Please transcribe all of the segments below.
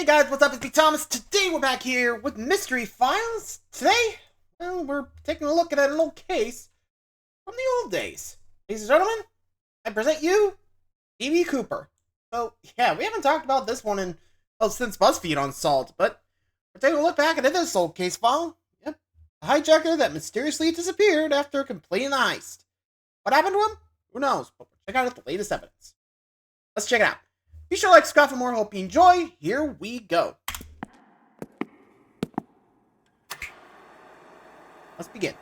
Hey guys, what's up? It's me, Thomas. Today we're back here with Mystery Files. Today, well, we're taking a look at an old case from the old days. Ladies and gentlemen, I present you D.B. Cooper. So, yeah, we haven't talked about this one in, well, since BuzzFeed Unsolved, but we're taking a look back at this old case file. Yep, a hijacker that mysteriously disappeared after completing the heist. What happened to him? Who knows, but we'll check out the latest evidence. Let's check it out. Be sure to like, subscribe for more. Hope you enjoy. Here we go. Let's begin.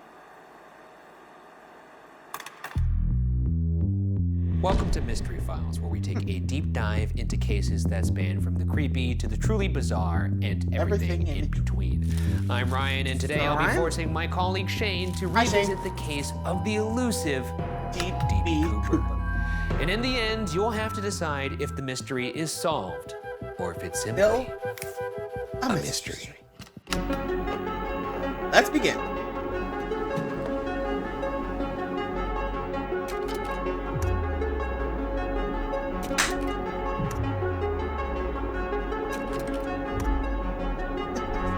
Welcome to Mystery Files, where we take a deep dive into cases that span from the creepy to the truly bizarre and everything in between. I'm Ryan, and today I'll be forcing my colleague Shane to revisit the case of the elusive D.B. Cooper. And in the end, you'll have to decide if the mystery is solved or if it's simply a mystery. Let's begin.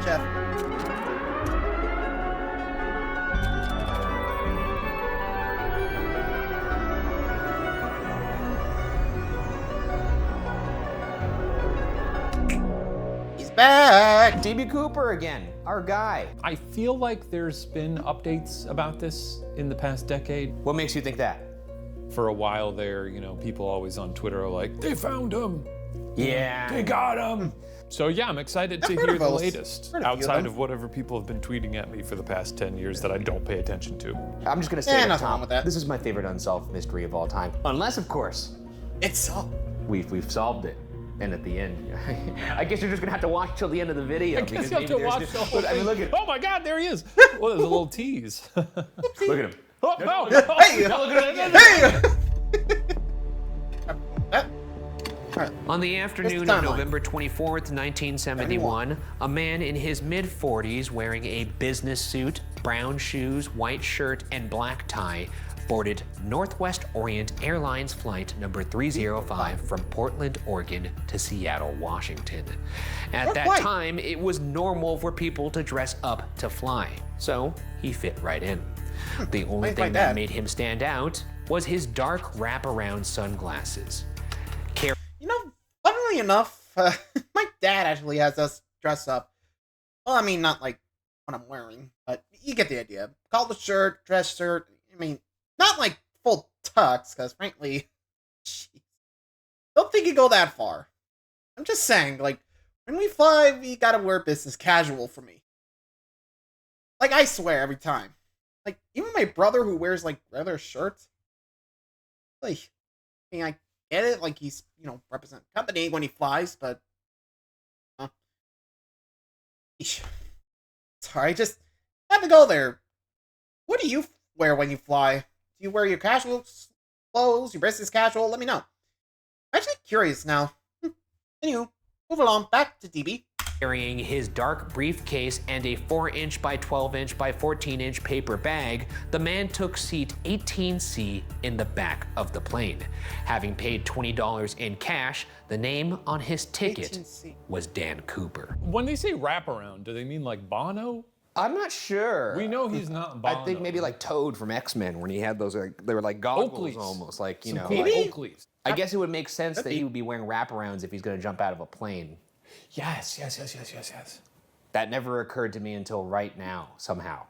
Jeff. Back! D.B. Cooper again, our guy. I feel like there's been updates about this in the past decade. What makes you think that? For a while there, you know, people always on Twitter are like, they found him. Yeah. They got him. So yeah, I'm excited to hear the latest, outside of whatever people have been tweeting at me for the past 10 years that I don't pay attention to. I'm just gonna say, nothing wrong with that. This is my favorite unsolved mystery of all time. Unless, of course, It's solved. we've solved it. And at the end, I guess you're just gonna have to watch till the end of the video. I guess you have to watch the whole thing. I mean, look at Oh my God, there he is. Well, there's a little tease. look at him. Oh, no. Hey! Now look at it again. Hey! On the afternoon of November 24th, 1971, a man in his mid-40s wearing a business suit, brown shoes, white shirt, and black tie boarded Northwest Orient Airlines flight number 305 from Portland, Oregon to Seattle, Washington. At that time, it was normal for people to dress up to fly, so he fit right in. The only thing that made him stand out was his dark wraparound sunglasses. You know, funnily enough, my dad actually has us dress up. Well, I mean, not like what I'm wearing, but you get the idea. Collar shirt, dress shirt. I mean, not like full tux, because frankly, don't think you go that far. I'm just saying, like, when we fly, we gotta wear business casual for me. Like, I swear every time. Like, even my brother who wears, like, regular shirts. Like, I mean, I get it, like, he's, you know, represent company when he flies, but... Sorry, I just had to go there. What do you wear when you fly? Do you wear your casual clothes, your business casual? Let me know. I'm actually curious now. Anywho, move along, back to DB. Carrying his dark briefcase and a 4-inch by 12-inch by 14-inch paper bag, the man took seat 18C in the back of the plane. Having paid $20 in cash, the name on his ticket 18C. was Dan Cooper. When they say wraparound, do they mean like Bono? I'm not sure. We know he's not Bono. I think maybe like Toad from X-Men when he had those, they were like goggles Oakleys. almost, like, you know. Cool Like, Oakleys. I guess it would make sense that he would be wearing wraparounds if he's gonna jump out of a plane. Yes. That never occurred to me until right now, somehow.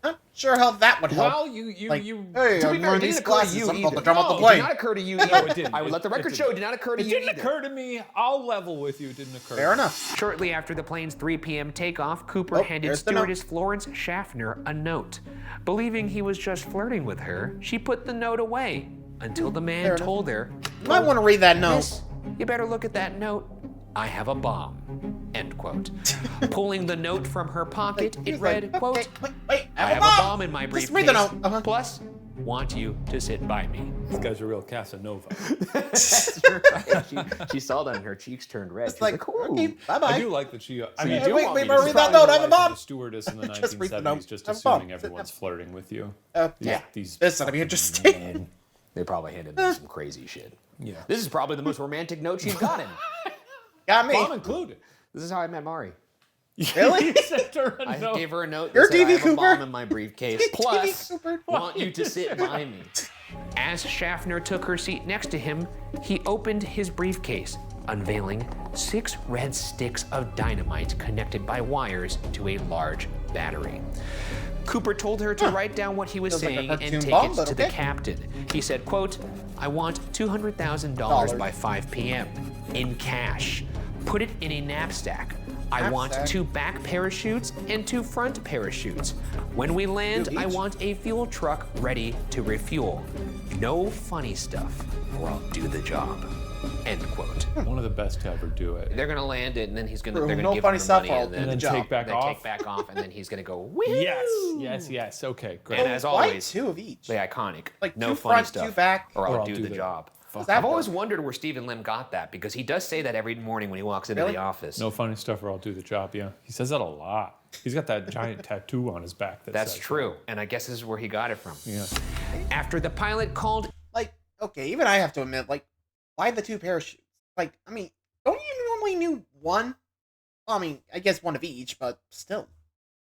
Not sure how that would help. Well, you Like, you. hey, To be I'm fair, wearing it these didn't occur to glasses, you I'm about to either. jump off the No, plane. It did not occur to you No, either. it didn't. I would let the record show it did not occur to you It didn't occur to me. I'll level with you. It didn't occur. Fair enough. Shortly after the plane's 3 p.m. takeoff, Cooper handed there's the note. stewardess Florence Schaffner a note. Believing he was just flirting with her, she put the note away until the man told her, You might want to read that note. "Miss, you better look at that note. I have a bomb." End quote. Pulling the note from her pocket, He it was read, like, quote, wait, I have a bomb in my Just briefcase. read the note. Plus, want you to sit by me. This guy's a real Casanova. That's right. She saw that and her cheeks turned red. It's She's like, ooh. okay, bye-bye. I do like that she. I mean, Hey, you wait, want wait, me but to read describe that note, the I have a life of bomb. a stewardess in the Just read the 1970s, note. just I have a bomb. assuming everyone's flirting with you. Yeah. These This ought to be interesting. They probably handed them some crazy shit. Yeah. This is probably the most romantic note she's gotten. Got me. Bomb included. This is how I met Mari. Really? I gave her a note You're that said, I DB have a Cooper? bomb in my briefcase. Plus, Cooper? want you to sit by me. As Schaffner took her seat next to him, he opened his briefcase, unveiling 6 red sticks of dynamite connected by wires to a large battery. Cooper told her to write down what he was saying and take it to the captain. He said, quote, I want $200,000 by 5 p.m. in cash. Put it in a knapsack. I want 2 back parachutes and 2 front parachutes. When we land, I want a fuel truck ready to refuel. No funny stuff, or I'll do the job. End quote. One of the best to ever do it. They're gonna land it, and then they're gonna give him the money, and then take back off. Take back off, and then he's gonna go. Woo! Yes. Okay, great. And as always, why 2 of each? The iconic. Like no 2 funny front, stuff, 2 back, or I'll do the job. I've always wondered where Stephen Lim got that, because he does say that every morning when he walks into the office. No funny stuff, or I'll do the job. Yeah, he says that a lot. He's got that giant tattoo on his back. That's true, and I guess this is where he got it from. Yeah. After the pilot called, like, okay, even I have to admit, like, why the 2 parachutes? Like, I mean, don't you normally need 1? Well, I mean, I guess 1 of each, but still,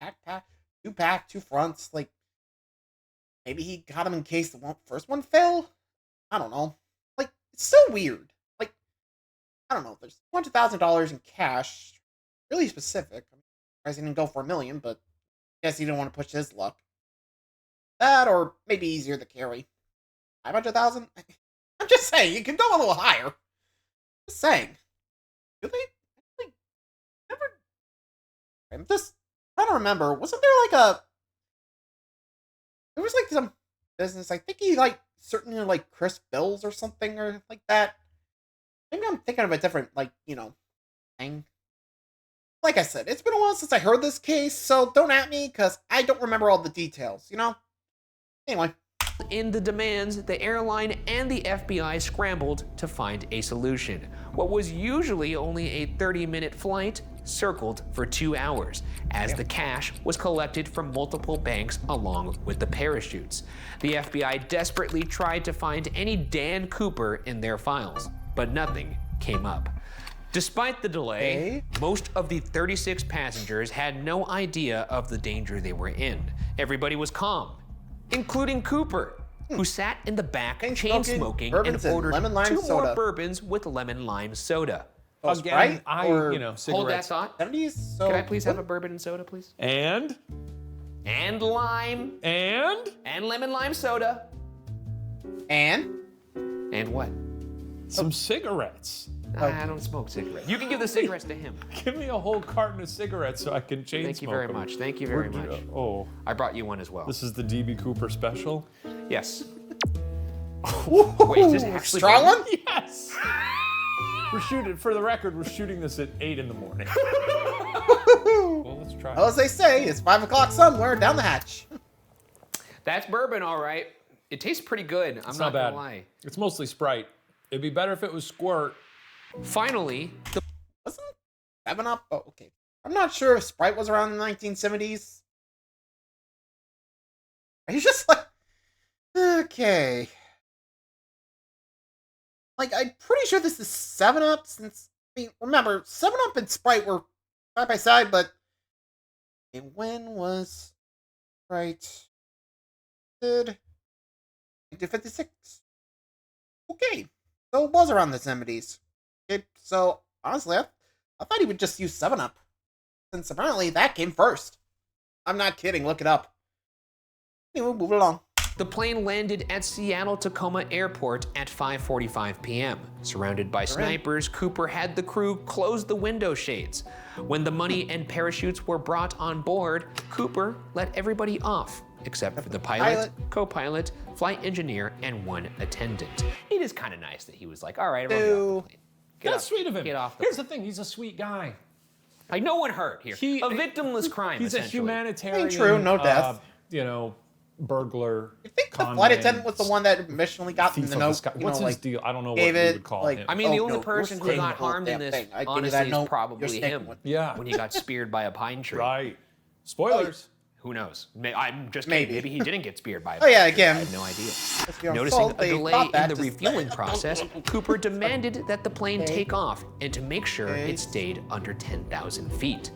pack, 2 back, 2 fronts. Like, maybe he got them in case the first one fell. I don't know. Like, it's so weird. Like, I don't know. There's $200,000 in cash. Really specific. I mean, I didn't go for $1 million, but I guess he didn't want to push his luck. That, or maybe easier to carry. 500,000. I'm just saying, you can go a little higher. Just saying. Do they never? I'm just trying to remember. Wasn't there like a? There was like some business. I think he like certainly like Chris Bills or something or like that. Maybe I'm thinking of a different thing. Like I said, it's been a while since I heard this case, so don't at me because I don't remember all the details. Anyway. In the demands, the airline and the FBI scrambled to find a solution. What was usually only a 30-minute flight circled for 2 hours, as the cash was collected from multiple banks along with the parachutes. The FBI desperately tried to find any Dan Cooper in their files, but nothing came up. Despite the delay, most of the 36 passengers had no idea of the danger they were in. Everybody was calm, including Cooper, who sat in the back chain smoking and ordered 2 more bourbons with lemon lime soda. Again, cigarettes. Hold that thought. 70s, Can I please have a bourbon and soda, please? And lime. And lemon lime soda. And what? Some cigarettes. I don't smoke cigarettes. You can give the cigarettes to him. Give me a whole carton of cigarettes so I can chain smoke. Thank you very much. Thank you very much. Oh. I brought you one as well. This is the DB Cooper special? Yes. Wait, is this actually strong one? Yes. We're shooting this at 8 in the morning. Well, let's try. Well, as they say, it's 5 o'clock somewhere down the hatch. That's bourbon, all right. It tastes pretty good. I'm not gonna lie. It's mostly Sprite. It'd be better if it was Squirt. Finally, wasn't 7-Up? Oh, okay. I'm not sure if Sprite was around the 1970s. Are you just like, okay? Like, I'm pretty sure this is 7-Up since, remember, 7-Up and Sprite were side by side, but when was Sprite? Did 56? Okay, so it was around the 70s. Okay, so honestly, I thought he would just use 7-Up, since apparently that came first. I'm not kidding. Look it up. Anyway, move along. The plane landed at Seattle-Tacoma Airport at 5:45 p.m. Surrounded by snipers, Cooper had the crew close the window shades. When the money and parachutes were brought on board, Cooper let everybody off, except for the pilot, co-pilot, flight engineer, and 1 attendant. It is kind of nice that he was like, all right, everyone get off the plane. That's sweet of him. Get off the Here's the thing, he's a sweet guy. Like, no one hurt here. A victimless crime, He's a humanitarian, true, no death. Burglar. I think the flight attendant was the one that initially got in the note. What's his deal? I don't know what you would call him. I mean, the only person who got harmed in this, honestly, is probably him. Yeah. When he got speared by a pine tree. Right. Spoilers. Who knows? I'm just kidding. Maybe he didn't get speared by a Oh yeah, again. I had no idea. Noticing a delay in the refueling process, Cooper demanded that the plane take off and to make sure it stayed under 10,000 feet.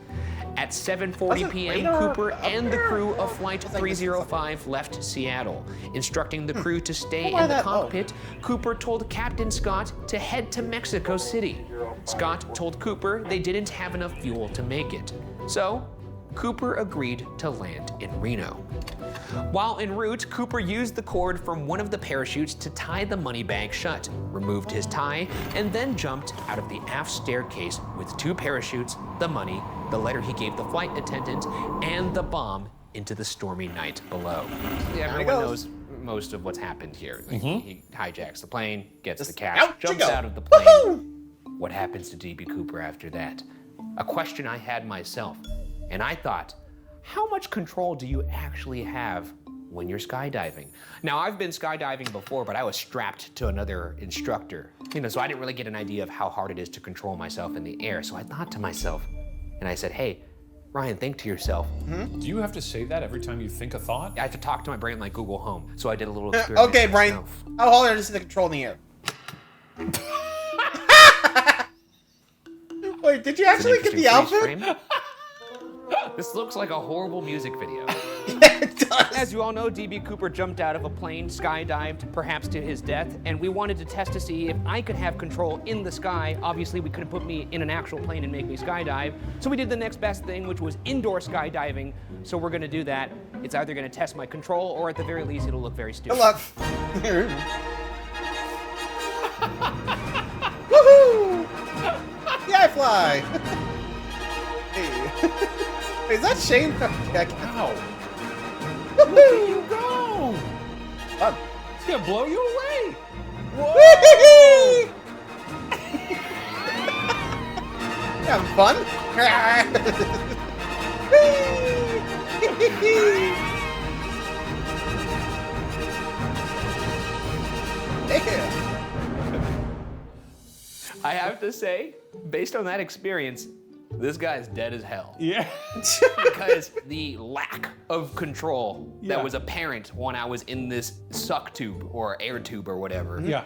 At 7:40 p.m., Cooper and the crew of Flight 305 left Seattle. Instructing the crew to stay in the cockpit, Cooper told Captain Scott to head to Mexico City. Scott told Cooper they didn't have enough fuel to make it. So, Cooper agreed to land in Reno. While en route, Cooper used the cord from one of the parachutes to tie the money bag shut, removed his tie, and then jumped out of the aft staircase with 2 parachutes, the money, the letter he gave the flight attendant, and the bomb into the stormy night below. Yeah, everyone knows most of what's happened here. He hijacks the plane, gets the cash, jumps out of the plane. Woohoo! What happens to DB Cooper after that? A question I had myself. And I thought, how much control do you actually have when you're skydiving? Now, I've been skydiving before, but I was strapped to another instructor, so I didn't really get an idea of how hard it is to control myself in the air. So I thought to myself, and I said, hey, Ryan, think to yourself. Do you have to say that every time you think a thought? I have to talk to my brain like Google Home. So I did a little experiment. Okay, Brian, how hard is the control in the air? Wait, did you actually get the outfit? This looks like a horrible music video. Yeah, it does. As you all know, DB Cooper jumped out of a plane, skydived, perhaps to his death, and we wanted to test to see if I could have control in the sky. Obviously, we couldn't put me in an actual plane and make me skydive, so we did the next best thing, which was indoor skydiving. So we're gonna do that. It's either gonna test my control, or at the very least, it'll look very stupid. Good luck. Woohoo! Yeah, I fly. Hey. Is that Shane? Wow. Woohoo! Where you go? Fun. It's gonna blow you away. Whoa! You having fun? I have to say, based on that experience, this guy's dead as hell. Yeah. Because the lack of control that was apparent when I was in this suck tube or air tube or whatever. Yeah.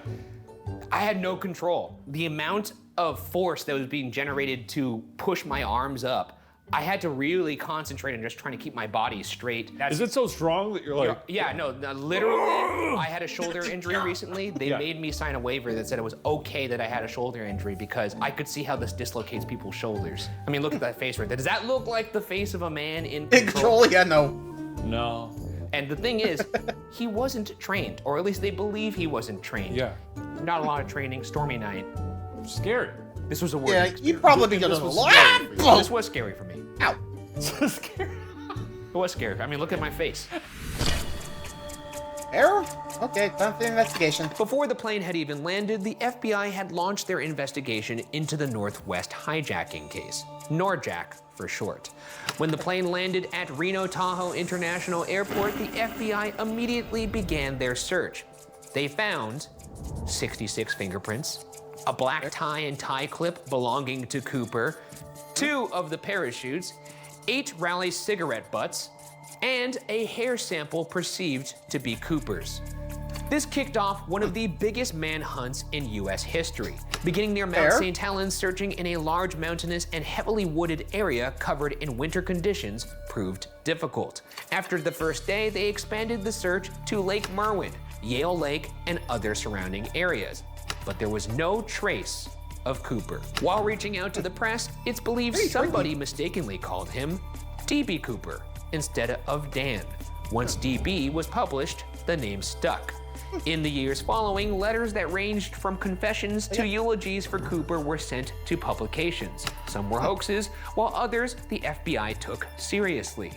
I had no control. The amount of force that was being generated to push my arms up, I had to really concentrate on just trying to keep my body straight. Is it so strong that you're like... Yeah, no, literally, I had a shoulder injury recently. They made me sign a waiver that said it was okay that I had a shoulder injury because I could see how this dislocates people's shoulders. I mean, look at that face right there. Does that look like the face of a man in control? Yeah, no. No. And the thing is, he wasn't trained, or at least they believe he wasn't trained. Yeah. Not a lot of training, stormy night. Scared. This was a word. Yeah, you'd probably be doing a lot. This was scary for me. Ow. So scary. It was scary. I mean, look at my face. Error? Okay, time for the investigation. Before the plane had even landed, the FBI had launched their investigation into the Northwest hijacking case, NORJAC for short. When the plane landed at Reno Tahoe International Airport, the FBI immediately began their search. They found 66 fingerprints, a black tie and tie clip belonging to Cooper, 2 of the parachutes, 8 Raleigh cigarette butts, and a hair sample perceived to be Cooper's. This kicked off one of the biggest manhunts in US history. Beginning near Mount St. Helens, searching in a large mountainous and heavily wooded area covered in winter conditions proved difficult. After the first day, they expanded the search to Lake Merwin, Yale Lake, and other surrounding areas. But there was no trace of Cooper. While reaching out to the press, it's believed somebody mistakenly called him DB Cooper instead of Dan. Once DB was published, the name stuck. In the years following, letters that ranged from confessions to eulogies for Cooper were sent to publications. Some were hoaxes, while others the FBI took seriously.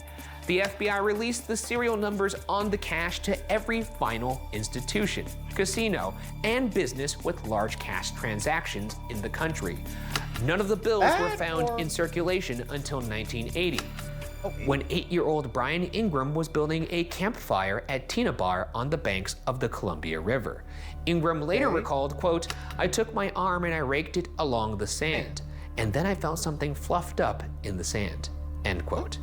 The FBI released the serial numbers on the cash to every final institution, casino, and business with large cash transactions in the country. None of the bills were found in circulation until 1980. When 8-year-old Brian Ingram was building a campfire at Tina Bar on the banks of the Columbia River. Ingram later recalled, quote, "I took my arm and I raked it along the sand, and then I felt something fluffed up in the sand," end quote.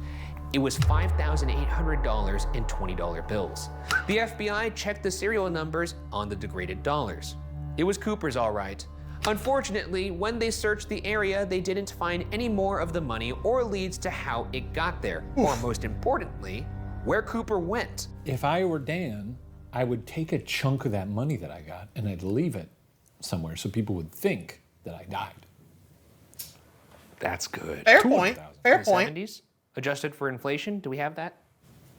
It was $5,800 in $20 bills. The FBI checked the serial numbers on the degraded dollars. It was Cooper's, all right. Unfortunately, when they searched the area, they didn't find any more of the money or leads to how it got there, or most importantly, where Cooper went. If I were Dan, I would take a chunk of that money that I got and I'd leave it somewhere so people would think that I died. That's good. Fair point. Fair point. 70s, adjusted for inflation. Do we have that?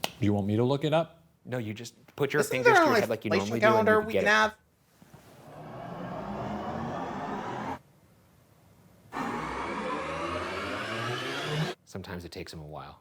Do you want me to look it up? No, you just put your Isn't fingers there to your an head like you inflation normally do. calendar And we you can get have? Sometimes it takes them a while.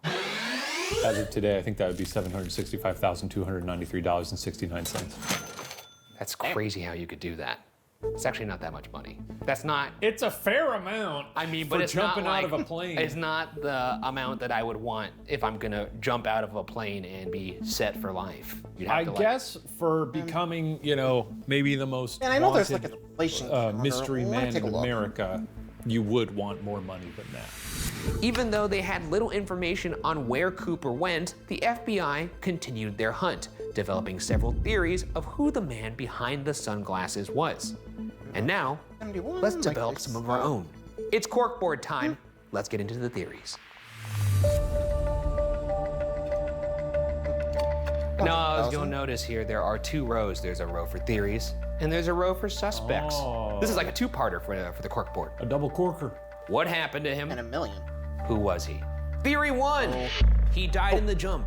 As of today, I think that would be $765,293.69. That's crazy how you could do that. It's actually not that much money. That's not. It's a fair amount. I mean, for but it's jumping not like, out of a plane. It's not the amount that I would want if I'm gonna jump out of a plane and be set for life. You'd have I to, guess for becoming, you know, maybe the most And I know there's wanted, like an inflation calendar. mystery Let me man take a in look. America, you would want more money than that. Even though they had little information on where Cooper went, the FBI continued their hunt, developing several theories of who the man behind the sunglasses was. And now, 71, let's like develop this. some of our own. It's corkboard time. Let's get into the theories. Now, as you'll notice here, there are two rows. There's a row for theories, and there's a row for suspects. Oh. This is like a two-parter for the corkboard. A double corker. What happened to him? And a million. Who was he? Theory 1, he died in the jump.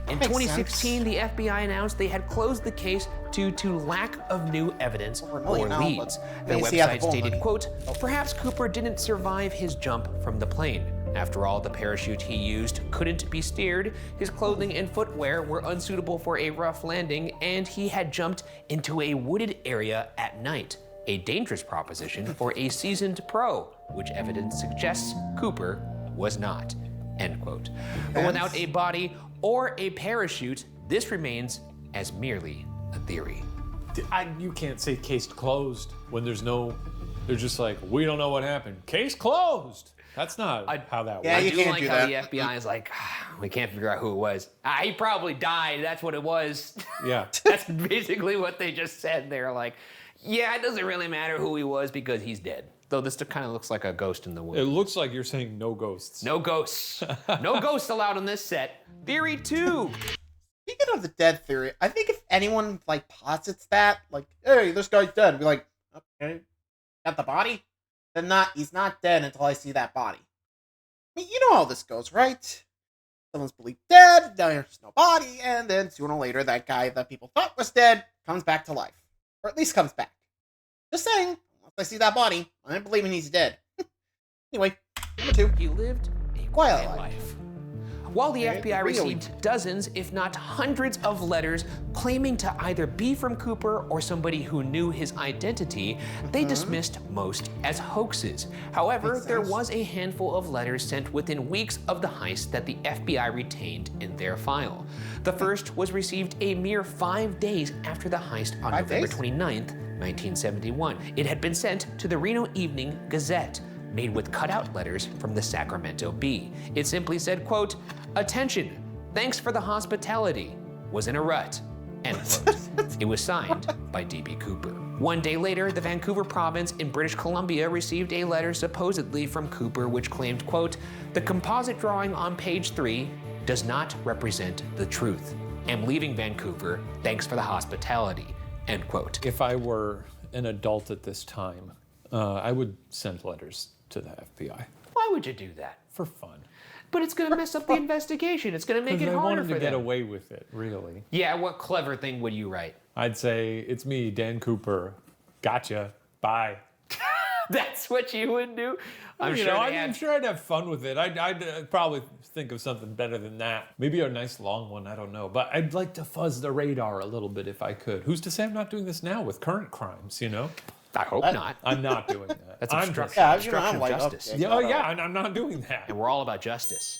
In Makes 2016, the FBI announced they had closed the case due to lack of new evidence Over a or million now, but leads. Their you see how the website full stated, money. quote, perhaps Cooper didn't survive his jump from the plane. After all, the parachute he used couldn't be steered, his clothing and footwear were unsuitable for a rough landing, and he had jumped into a wooded area at night. A dangerous proposition for a seasoned pro, which evidence suggests Cooper was not, end quote. But without a body or a parachute, this remains as merely a theory. You can't say case closed when there's no, they're just like, we don't know what happened. Case closed. That's not how that Yeah, works. I you do can't like do how that. the FBI is like, we can't figure out who it was. He probably died, that's what it was. Yeah. That's basically what they just said. They're like, yeah, it doesn't really matter who he was because he's dead. Though this kind of looks like a ghost in the woods. It looks like you're saying no ghosts. No ghosts. No ghosts allowed on this set. Theory 2. Speaking of the dead theory, I think if anyone like posits that, like, hey, this guy's dead, be like, okay, got the body? Then he's not dead until I see that body. I mean, you know how this goes, right? Someone's believed dead, there's no body, and then sooner or later that guy that people thought was dead comes back to life. Or at least comes back. Just saying, once I see that body, I'm believing he's dead. Anyway, number 2. He lived a Quiet quiet life. life. While the Okay, FBI really? received dozens, if not hundreds of letters claiming to either be from Cooper or somebody who knew his identity, they dismissed most as hoaxes. However, Makes there sense. was a handful of letters sent within weeks of the heist that the FBI retained in their file. The first was received a mere 5 days after the heist on 5 November days? 29th, 1971. It had been sent to the Reno Evening Gazette, made with cutout letters from the Sacramento Bee. It simply said, quote, attention, thanks for the hospitality, was in a rut, end quote. It was signed by D.B. Cooper. 1 day later, the Vancouver province in British Columbia received a letter supposedly from Cooper which claimed, quote, the composite drawing on page 3 does not represent the truth. Am leaving Vancouver, thanks for the hospitality, end quote. If I were an adult at this time, I would send letters to the FBI Why would you do that? for fun. But it's gonna mess up the investigation. It's gonna make it Because I harder wanted for to get them. away with it, really. Yeah, what clever thing would you write? I'd say, it's me, Dan Cooper. Gotcha. Bye. That's what you would do? I'm You sure know, they I'm had... sure I'd have fun with it. I'd probably think of something better than that. Maybe a nice long one, I don't know. But I'd like to fuzz the radar a little bit if I could. Who's to say I'm not doing this now with current crimes, you know? I hope not. I'm not doing that. That's I'm obstruction, Yeah, obstruction I'm of like, justice. okay. Yeah, oh yeah, and I'm not doing that. And we're all about justice.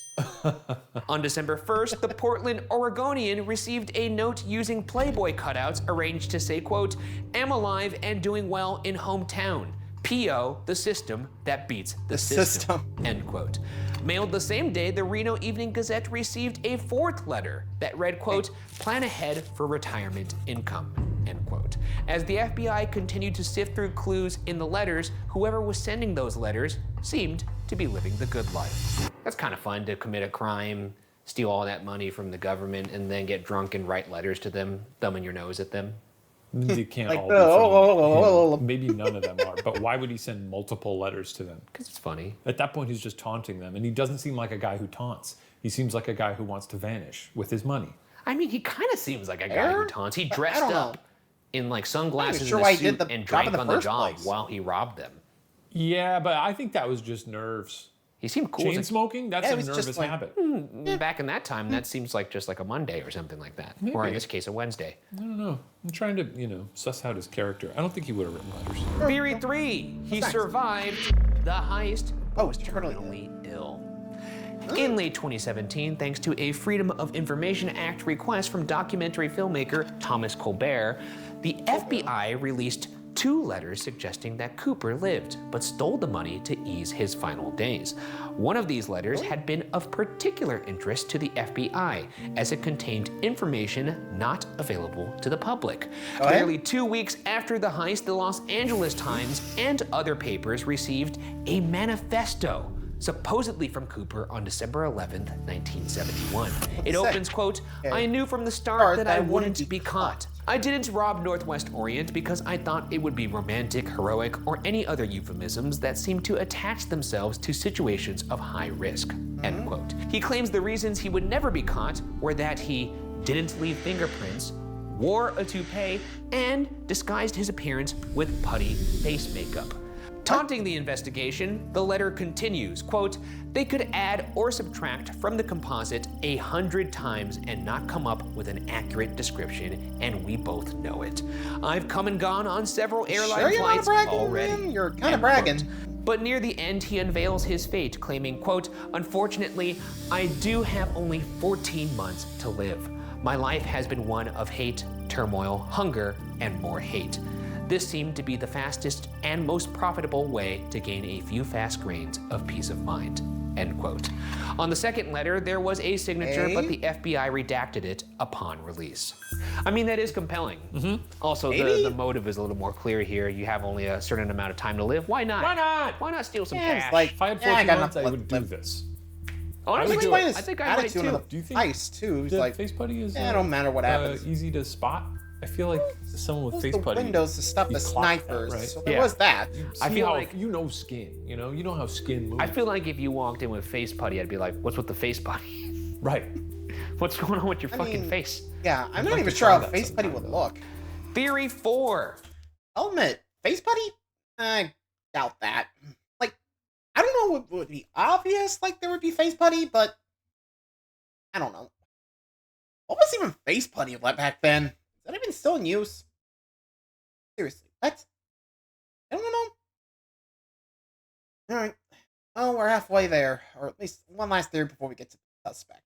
On December 1st, the Portland Oregonian received a note using Playboy cutouts arranged to say, quote, am alive and doing well in hometown. P.O. the system that beats the system. End quote. Mailed the same day, the Reno Evening Gazette received a fourth letter that read, quote, plan ahead for retirement income, end quote. As the FBI continued to sift through clues in the letters, whoever was sending those letters seemed to be living the good life. That's kind of fun to commit a crime, steal all that money from the government, and then get drunk and write letters to them, thumbing your nose at them. They can't like all be from maybe none of them are, but why would he send multiple letters to them? Because it's funny. At that point, he's just taunting them, and he doesn't seem like a guy who taunts. He seems like a guy who wants to vanish with his money. I mean, he kind of seems like a guy who taunts. He dressed up in like sunglasses and a suit and drank on the job while he robbed them. Yeah, but I think that was just nerves. He seemed cool. Chain smoking? That's a nervous habit. Back in that time, that seems like just like a Monday or something like that. Maybe. Or in this case, a Wednesday. I don't know. I'm trying to, suss out his character. I don't think he would have written letters. Theory 3. He survived the heist, but was terminally ill. In late 2017, thanks to a Freedom of Information Act request from documentary filmmaker Thomas Colbert, the FBI released 2 letters suggesting that Cooper lived, but stole the money to ease his final days. One of these letters had been of particular interest to the FBI, as it contained information not available to the public. Barely 2 weeks after the heist, the Los Angeles Times and other papers received a manifesto, supposedly from Cooper on December 11th, 1971. It opens, quote, I knew from the start that I wouldn't be caught. I didn't rob Northwest Orient because I thought it would be romantic, heroic, or any other euphemisms that seem to attach themselves to situations of high risk, end quote. He claims the reasons he would never be caught were that he didn't leave fingerprints, wore a toupee, and disguised his appearance with putty face makeup. Taunting the investigation, the letter continues, quote, they could add or subtract from the composite 100 times and not come up with an accurate description, and we both know it. I've come and gone on several airline flights already. Man? You're kind of bragging. But near the end, he unveils his fate, claiming, quote, unfortunately, I do have only 14 months to live. My life has been one of hate, turmoil, hunger, and more hate. This seemed to be the fastest and most profitable way to gain a few fast grains of peace of mind, end quote. On the second letter, there was a signature, but the FBI redacted it upon release. I mean, that is compelling. Also, the motive is a little more clear here. You have only a certain amount of time to live. Why not? Why not? Why not steal some cash? It's like, if I had 14 months, I would do this. Honestly, I think I might too. Do you think heist too? the Like, face putty is it don't matter what happens. easy to spot? I feel like someone with face the putty. windows to stop you the clock that, snipers. right? So there was that. I feel like you know skin. You know how skin moves. I feel like if you walked in with face putty, I'd be like, "What's with the face putty? Right. What's going on with your fucking face?" Yeah, I'm not like even to sure try how that face putty sometime, would though. look. Theory 4. Helmet face putty? I doubt that. Like, I don't know what would be obvious. Like there would be face putty, but I don't know. What was even face putty like back then? Is that even still in use? Seriously, what? I don't know. Alright. Oh, we're halfway there. Or at least one last theory before we get to the suspect.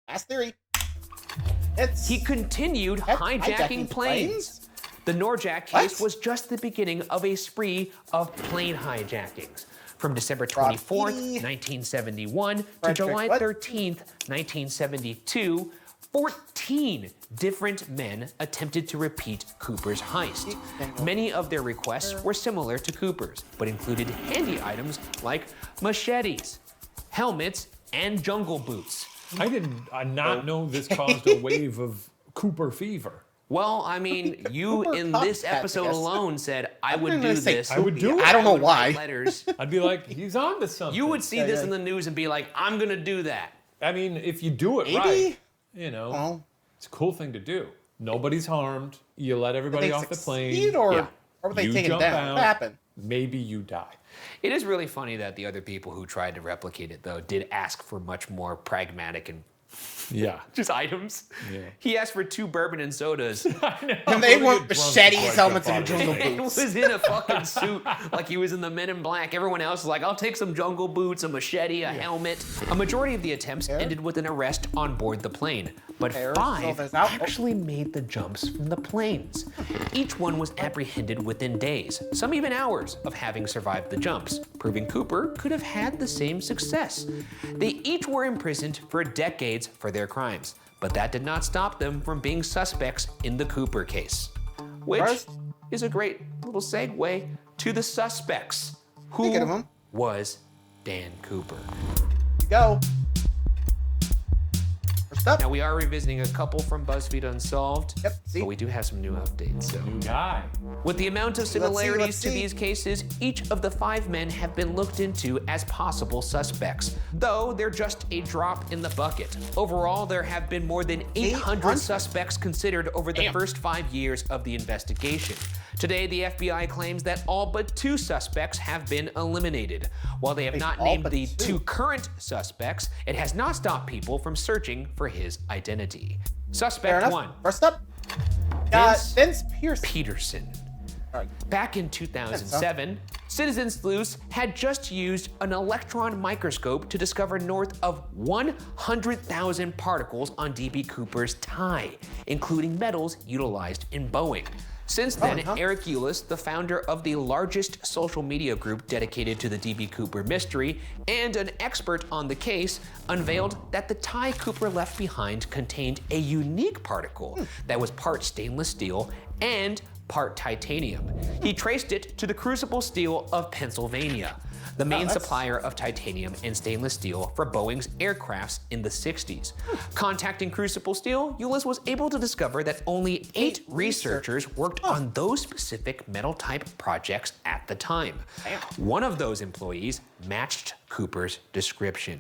Last theory. He continued hijacking planes. The Norjack case was just the beginning of a spree of plane hijackings. From December 24th, 1971 to July 13th, 1972, 14 different men attempted to repeat Cooper's heist. Many of their requests were similar to Cooper's, but included handy items like machetes, helmets, and jungle boots. I did not know this caused a wave of Cooper fever. Well, I mean, you in this episode alone said, I would do this. I would do it. I don't know why. Letters. I'd be like, he's on to something. You would see this in the news and be like, I'm going to do that. I mean, if you do it right, it's a cool thing to do. Nobody's harmed. You let everybody off the plane. Or were they taken down? What happened? Maybe you die. It is really funny that the other people who tried to replicate it, though, did ask for much more pragmatic and Yeah. Just items. Yeah. He asked for 2 bourbon and sodas. I know. And they I'm gonna want get drunk machetes, before I helmets, jump and on jungle this. He boots. was in a fucking suit like he was in the Men in Black. Everyone else was like, I'll take some jungle boots, a machete, a helmet. A majority of the attempts ended with an arrest on board the plane. But 5 actually made the jumps from the planes. Each one was apprehended within days, some even hours, of having survived the jumps, proving Cooper could have had the same success. They each were imprisoned for decades for their crimes, but that did not stop them from being suspects in the Cooper case. Which is a great little segue to the suspects. Who was Dan Cooper? Go. First up. Now, we are revisiting a couple from BuzzFeed Unsolved, Yep, see? but we do have some new updates. So. New guy. With the amount of similarities let's to see. these cases, each of the 5 men have been looked into as possible suspects, though they're just a drop in the bucket. Overall, there have been more than 800 suspects considered over the first 5 years of the investigation. Today, the FBI claims that all but 2 suspects have been eliminated. While they have not named the 2 current suspects, it has not stopped people from searching for his identity. Suspect 1. First up. Vince Peterson. Back in 2007, Citizen Sleuths had just used an electron microscope to discover north of 100,000 particles on DB Cooper's tie, including metals utilized in Boeing. Since then, Eric Eulis, the founder of the largest social media group dedicated to the DB Cooper mystery and an expert on the case, unveiled that the tie Cooper left behind contained a unique particle that was part stainless steel and part titanium. He traced it to the Crucible Steel of Pennsylvania, the main supplier of titanium and stainless steel for Boeing's aircrafts in the 60s. Contacting Crucible Steel, Eulis was able to discover that only 8 researchers worked on those specific metal type projects at the time. One of those employees matched Cooper's description,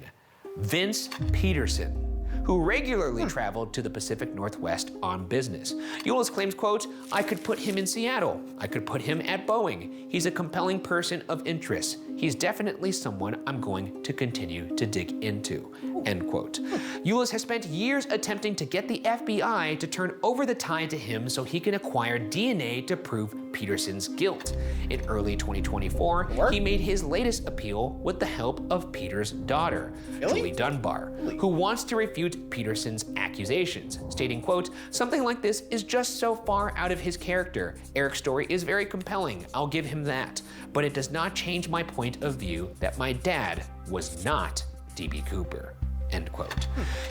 Vince Peterson, who regularly traveled to the Pacific Northwest on business. Eulis claims, quote, "I could put him in Seattle. I could put him at Boeing. He's a compelling person of interest. He's definitely someone I'm going to continue to dig into," end quote. Eulis has spent years attempting to get the FBI to turn over the tie to him so he can acquire DNA to prove Peterson's guilt. In early 2024, he made his latest appeal with the help of Peter's daughter, Julie Dunbar, who wants to refute Peterson's accusations, stating, quote, "Something like this is just so far out of his character. Eric's story is very compelling, I'll give him that, but it does not change my point of view that my dad was not DB Cooper," end quote.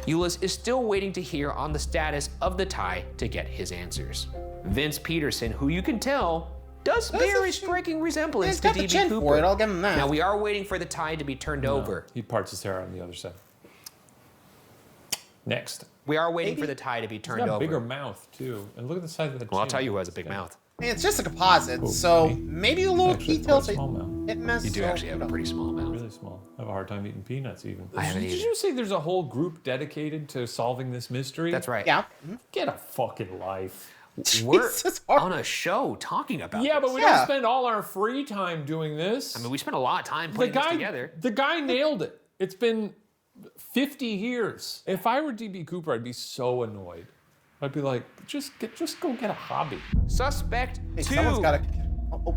Eulis is still waiting to hear on the status of the tie to get his answers. Vince Peterson, who you can tell does bear a striking resemblance to DB Cooper. I'll give him that. Now, we are waiting for the tie to be turned over. He parts his hair on the other side. Next. We are waiting for the tie to be turned He's got a over. bigger mouth, too. And look at the size of the chin. Well, I'll tell you who has a big mouth. I mean, it's just a composite, so maybe a little Actually, details quite a small mouth. hit miss. You do actually have a pretty small mouth. Really small. I have a hard time eating peanuts, even. I haven't Did either. you say there's a whole group dedicated to solving this mystery? That's right. Yeah. Get a fucking life. We're Jesus, on a show talking about Yeah, this. but we don't spend all our free time doing this. I mean, we spent a lot of time putting this together. The guy nailed it. It's been 50 years. If I were DB Cooper, I'd be so annoyed. I'd be like, just go get a hobby. Suspect Hey, 2. someone's got a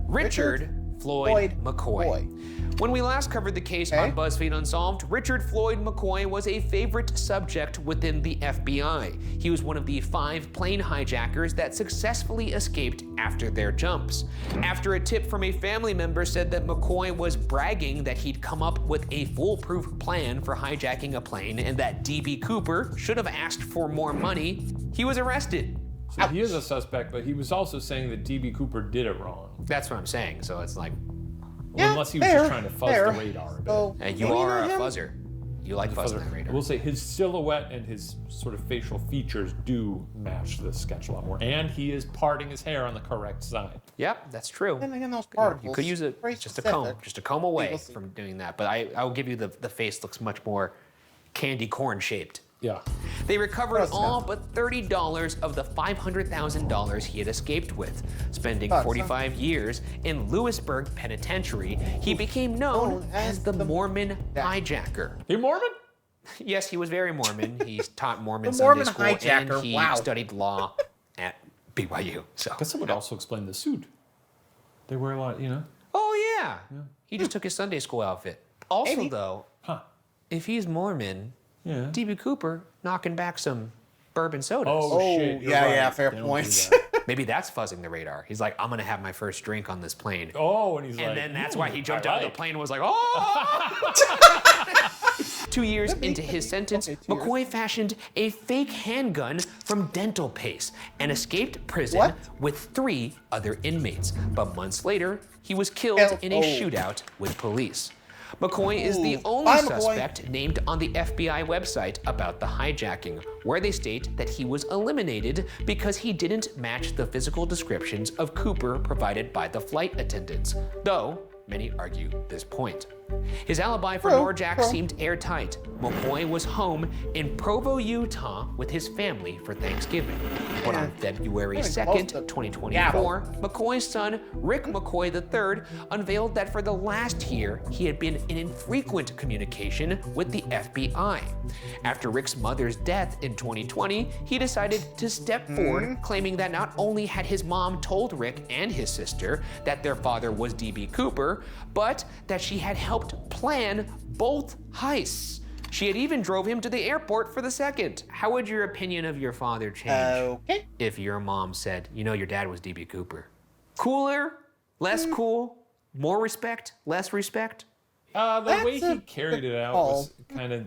Richard Floyd McCoy. When we last covered the case on BuzzFeed Unsolved, Richard Floyd McCoy was a favorite subject within the FBI. He was one of the 5 plane hijackers that successfully escaped after their jumps. After a tip from a family member said that McCoy was bragging that he'd come up with a foolproof plan for hijacking a plane and that DB Cooper should have asked for more money, he was arrested. So he is a suspect, but he was also saying that DB Cooper did it wrong. That's what I'm saying, so it's like, Well, unless he was just trying to fuzz the radar a bit. So, you are a fuzzer. You like fuzzing that I radar. will say his silhouette and his sort of facial features do match the sketch a lot more. And he is parting his hair on the correct side. Yep, that's true. And again, those particles. You could use it very just a specific. comb away from doing that. But I will give you the face looks much more candy corn shaped. Yeah. They recovered all but $30 of the $500,000 he had escaped with. Spending 45 years in Lewisburg Penitentiary, he became known as the Mormon Hijacker. Hey, Mormon? Yes, he was very Mormon. He taught Mormon The Sunday Mormon school, hijacker, and he wow. studied law at BYU. So. I guess that would also explain the suit. They wear a lot, you know? Oh, yeah. He just took his Sunday school outfit. Also, Maybe. though, Huh. if he's Mormon, Yeah. D.B. Cooper knocking back some bourbon sodas. Oh, shit. You're yeah, right. fair They don't do points. that. Maybe that's fuzzing the radar. He's like, I'm going to have my first drink on this plane. Oh, and he's like, And then that's why he "Ooh, jumped I out of the like." plane and was like, oh! 2 years into his sentence, Okay, 2 years. McCoy fashioned a fake handgun from dental paste and escaped prison What? with 3 other inmates. But months later, he was killed in a Oh. shootout with police. McCoy is the Ooh. only Bye, McCoy. suspect named on the FBI website about the hijacking, where they state that he was eliminated because he didn't match the physical descriptions of Cooper provided by the flight attendants, though many argue this point. His alibi for True, Norjack true. seemed airtight. McCoy was home in Provo, Utah with his family for Thanksgiving. But on February Getting 2nd, close to 2024, McCoy's son, Rick McCoy III, unveiled that for the last year, he had been in infrequent communication with the FBI. After Rick's mother's death in 2020, he decided to step forward, claiming that not only had his mom told Rick and his sister that their father was D.B. Cooper, but that she had helped plan both heists. She had even drove him to the airport for the second. How would your opinion of your father change Okay. if your mom said, you know, your dad was D.B. Cooper? Cooler? Less cool? More respect? Less respect? The way That's he a carried it out call. was kind of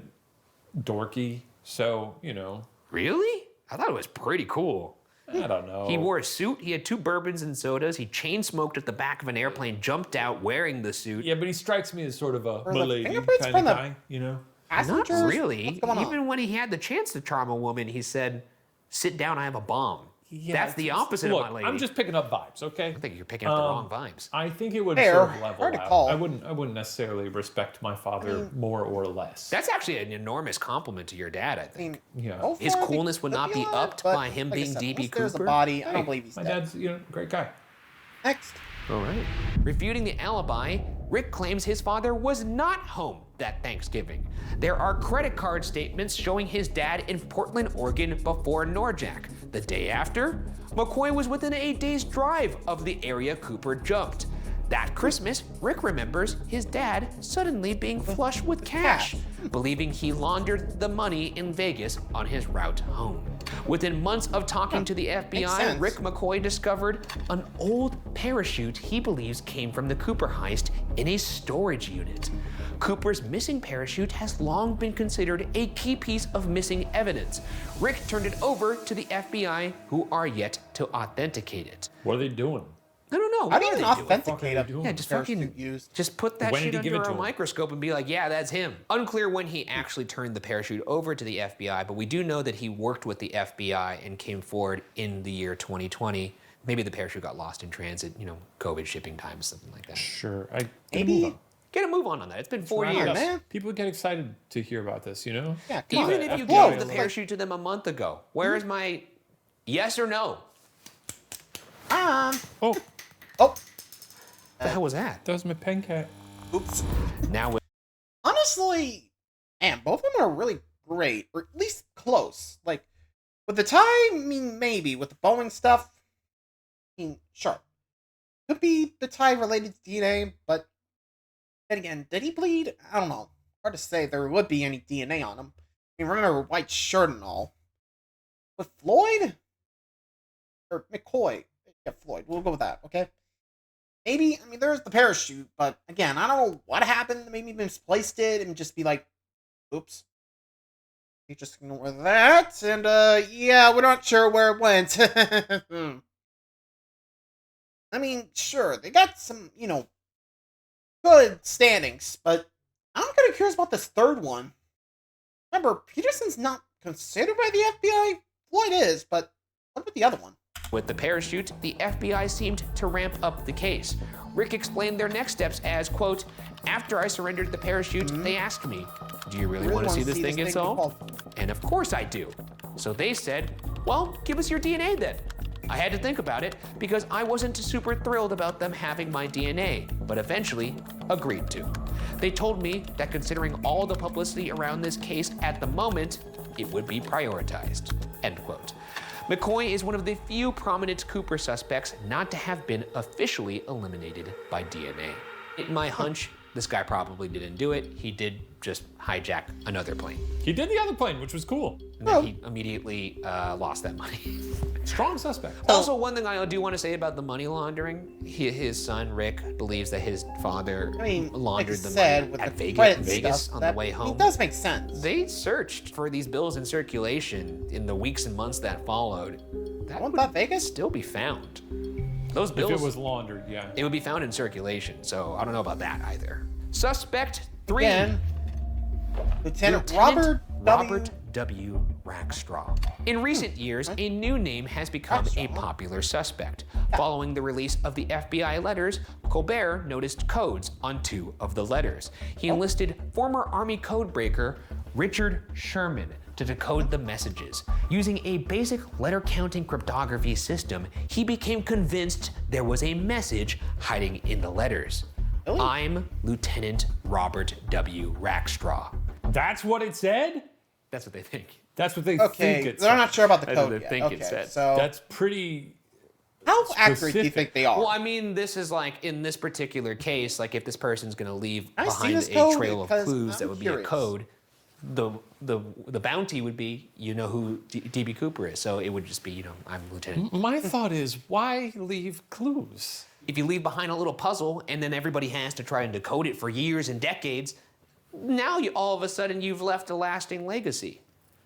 dorky. So, you know, Really? I thought it was pretty cool. I don't know. He wore a suit, he had 2 bourbons and sodas, he chain smoked at the back of an airplane, jumped out wearing the suit. Yeah, but he strikes me as sort of a the milady fingerprints kind from of the- guy, you know? Not Passengers? really. What's going on? Even when he had the chance to charm a woman, he said, sit down, I have a bomb. That's the opposite Look, of my lady. I'm just picking up vibes, okay? I think you're picking up the wrong vibes. I think it would Fair. sort of level Hard to out. call. I wouldn't necessarily respect my father more or less. That's actually an enormous compliment to your dad, I I think. mean, Yeah. go His for it. coolness would Could not be alive, upped but by him like I being said, D.B. once there's a Cooper. body, I Hey, don't believe he's my dead. dad's, you know, a great guy. Next. All right. Refuting the alibi, Rick claims his father was not home that Thanksgiving. There are credit card statements showing his dad in Portland, Oregon before Norjack. The day after, McCoy was within a day's drive of the area Cooper jumped. That Christmas, Rick remembers his dad suddenly being flush with cash, believing he laundered the money in Vegas on his route home. Within months of talking to the FBI, sense. Rick McCoy discovered an old parachute he believes came from the Cooper heist in a storage unit. Cooper's missing parachute has long been considered a key piece of missing evidence. Rick turned it over to the FBI, who are yet to authenticate it. What are they doing? I don't know. How What do are you they even doing? authenticate a doing? Yeah, just parachute fucking used? just put that When shit did he give under it a to him? microscope and be like, yeah, that's him. Unclear when he actually turned the parachute over to the FBI, but we do know that he worked with the FBI and came forward in the year 2020. Maybe the parachute got lost in transit, you know, COVID shipping times, something like that. Sure. Maybe. Get a move on that. It's been 4 right, years. man. People get excited to hear about this, you know? Yeah, come on. Even if you FBI gave the like- parachute to them a month ago, where is my yes or no? Oh, Oh, What the hell was that? that was my pen cat. oops. Now with Honestly, man, both of them are really great, or at least close. Like, with the tie, I mean, maybe. With the Boeing stuff, I mean, sure. Could be the tie related to DNA, but then again, did he bleed? I don't know. Hard to say there would be any DNA on him. I mean, remember, white shirt and all. With Floyd? Or McCoy. Yeah, Floyd. We'll go with that, okay? Maybe, I mean, there's the parachute, but again, I don't know what happened. Maybe he misplaced it and just be like, oops. You just ignore that, and yeah, we're not sure where it went. I mean, sure, they got some, you know, good standings, but I'm kind of curious about this third one. Remember, Peterson's not considered by the FBI? Floyd is, but what about the other one? With the parachute, the FBI seemed to ramp up the case. Rick explained their next steps as, quote, after I surrendered the parachute, they asked me, do you really want to see this thing get solved? And of course I do. So they said, well, give us your DNA then. I had to think about it because I wasn't super thrilled about them having my DNA, but eventually agreed to. They told me that considering all the publicity around this case at the moment, it would be prioritized, end quote. McCoy is one of the few prominent Cooper suspects not to have been officially eliminated by DNA. My hunch, this guy probably didn't do it. He did just hijack another plane. He did the other plane, which was cool. And then he immediately lost that money. Strong suspect. Also, one thing I do want to say about the money laundering, his son, Rick, believes that his father laundered the money at Vegas on the way home. It does make sense. They searched for these bills in circulation in the weeks and months that followed. That would Vegas still be found. Those bills, if it was laundered, yeah. It would be found in circulation, so I don't know about that either. Suspect 3. Again, Lieutenant Robert W. Rackstraw. In recent years, a new name has become a popular suspect. Following the release of the FBI letters, Colbert noticed codes on 2 of the letters. He enlisted former Army codebreaker Richard Sherman to decode the messages. Using a basic letter counting cryptography system, he became convinced there was a message hiding in the letters. Really? I'm Lieutenant Robert W. Rackstraw. That's what it said? That's what they think. That's what they think it said. They're not sure about the That's what code they yet. think it said. So That's pretty how accurate do you specific. think they are? Well, I mean, this is like, in this particular case, like if this person's gonna leave I see behind this a code trail of because clues that I'm would curious. be a code, the bounty would be, you know who DB Cooper is, so it would just be, you know, I'm Lieutenant. My thought is, why leave clues? If you leave behind a little puzzle and then everybody has to try and decode it for years and decades, now all of a sudden you've left a lasting legacy.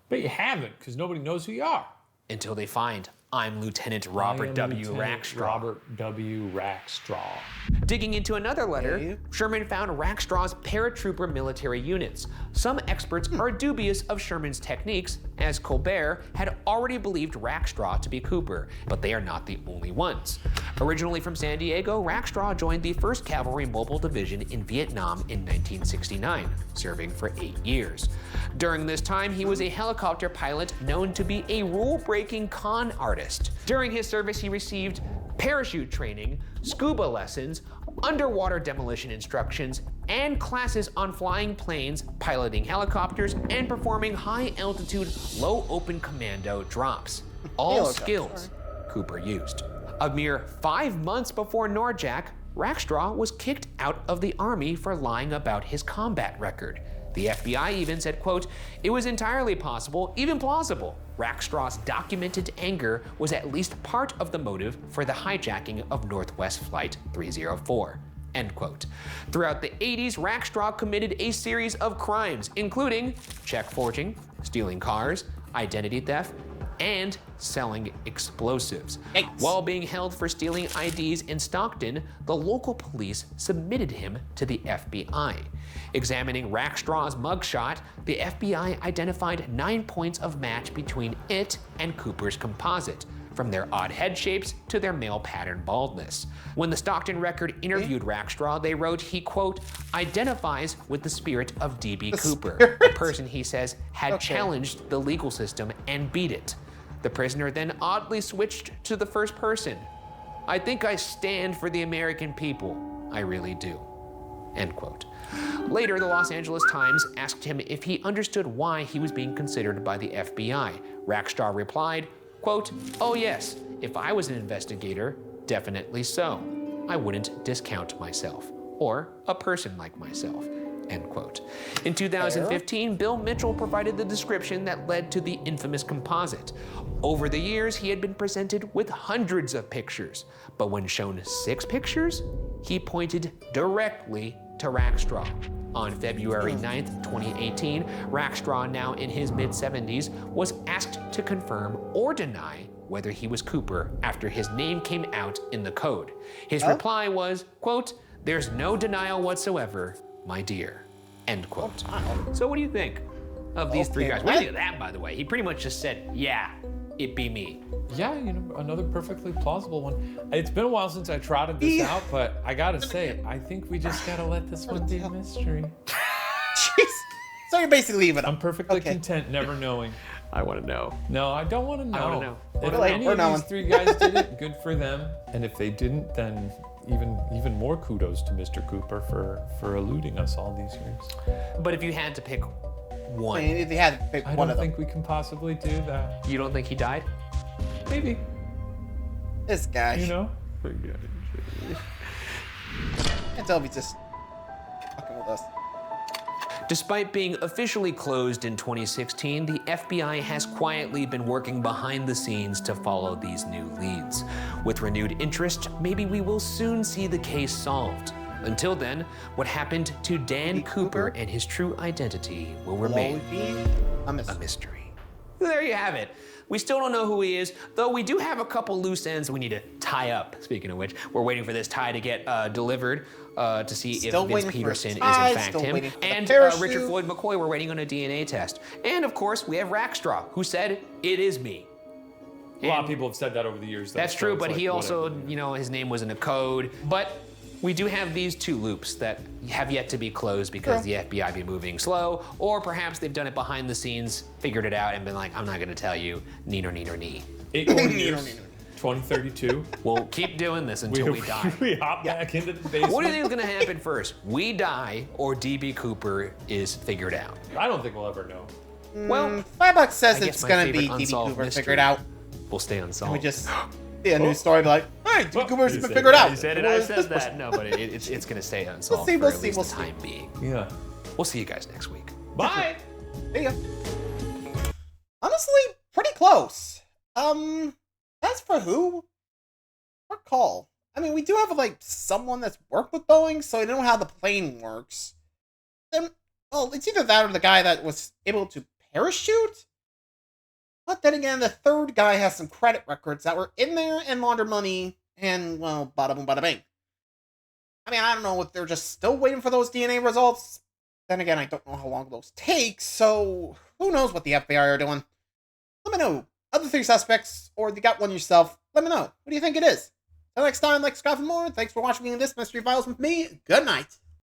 But you haven't, because nobody knows who you are. Until they find I'm Lieutenant Robert W. Rackstraw. Robert W. Rackstraw. Digging into another letter, Sherman found Rackstraw's paratrooper military units. Some experts are dubious of Sherman's techniques, as Colbert had already believed Rackstraw to be Cooper, but they are not the only ones. Originally from San Diego, Rackstraw joined the 1st Cavalry Mobile Division in Vietnam in 1969, serving for 8 years. During this time, he was a helicopter pilot known to be a rule-breaking con artist. During his service, he received parachute training, scuba lessons, underwater demolition instructions, and classes on flying planes, piloting helicopters, and performing high-altitude, low-open commando drops. All skills Cooper used. A mere 5 months before Norjack, Rackstraw was kicked out of the Army for lying about his combat record. The FBI even said, quote, "It was entirely possible, even plausible. Rackstraw's documented anger was at least part of the motive for the hijacking of Northwest Flight 304." End quote. Throughout the 80s, Rackstraw committed a series of crimes, including check forging, stealing cars, identity theft, and selling explosives. While being held for stealing IDs in Stockton, the local police submitted him to the FBI. Examining Rackstraw's mugshot, the FBI identified 9 points of match between it and Cooper's composite, from their odd head shapes to their male pattern baldness. When the Stockton Record interviewed Rackstraw, they wrote he, quote, "identifies with the spirit of DB Cooper, a person he says had challenged the legal system and beat it." The prisoner then oddly switched to the first person. "I think I stand for the American people. I really do." End quote. Later, the Los Angeles Times asked him if he understood why he was being considered by the FBI. Rackstraw replied, quote, "Oh yes, if I was an investigator, definitely so. I wouldn't discount myself, or a person like myself." End quote. In 2015, Bill Mitchell provided the description that led to the infamous composite. Over the years, he had been presented with hundreds of pictures, but when shown 6 pictures, he pointed directly to Rackstraw. On February 9th, 2018, Rackstraw, now in his mid-70s, was asked to confirm or deny whether he was Cooper after his name came out in the code. His reply was, quote, "There's no denial whatsoever, my dear." End quote. So what do you think of these 3 guys? What do you think of that, by the way? He pretty much just said, yeah, it be me. Yeah, you know, another perfectly plausible one. It's been a while since I trotted this out, but I gotta say, I think we just gotta let this one be a mystery. Jeez. So you're basically leaving. I'm perfectly content never knowing. I want to know. No, I don't want to know. I wanna know. If We're any of knowing. these three guys did it, good for them. And if they didn't, then even more kudos to Mr. Cooper for eluding us all these years. But if you had to pick I one, mean, if you had to pick I one don't of them. think we can possibly do that. you don't think he died? Maybe, This guy. you know? I can't tell if he's just fucking with us. Despite being officially closed in 2016, the FBI has quietly been working behind the scenes to follow these new leads. With renewed interest, maybe we will soon see the case solved. Until then, what happened to Dan Cooper and his true identity will Will remain always be a mystery. a mystery. There you have it. We still don't know who he is, though we do have a couple loose ends we need to tie up. Speaking of which, we're waiting for this tie to get delivered to see Still if Vince waiting for Peterson his is tie, in fact still him. waiting for the And parachute. Richard Floyd McCoy, we're waiting on a DNA test. And of course, we have Rackstraw, who said, "It is me." A lot of people have said that over the years. That's so true, it's but like, he also, whatever. you know, his name was in a code. But we do have these two loops that have yet to be closed because the FBI be moving slow, or perhaps they've done it behind the scenes, figured it out, and been like, I'm not gonna tell you, neener, neener, knee. 8 more years, 2032. We'll keep doing this until we die. We hop back into the basement. What do you think is gonna happen first? We die, or DB Cooper is figured out? I don't think we'll ever know. Well, $5 says I guess it's my gonna be favorite DB unsolved Cooper mystery figured out. we'll stay unsolved. We just see a news story be like, hey, DB Cooper's you been said figured it. out. I said it, I said that. No, but it's gonna stay unsolved see, for we'll at see, least we'll the see. time being. Yeah. We'll see you guys next week. Bye. There you go. Honestly, pretty close. As for who? What call? I mean, we do have like someone that's worked with Boeing, so I know how the plane works. Then, well, it's either that or the guy that was able to parachute. But then again, the third guy has some credit records that were in there and laundered money, and well, bada boom, bada bing. I mean, I don't know if they're just still waiting for those DNA results. Then again, I don't know how long those take, so who knows what the FBI are doing. Let me know. Other three suspects, or you got one yourself, let me know. What do you think it is? Until next time, like, subscribe for more. Thanks for watching this Mystery Files with me. Good night.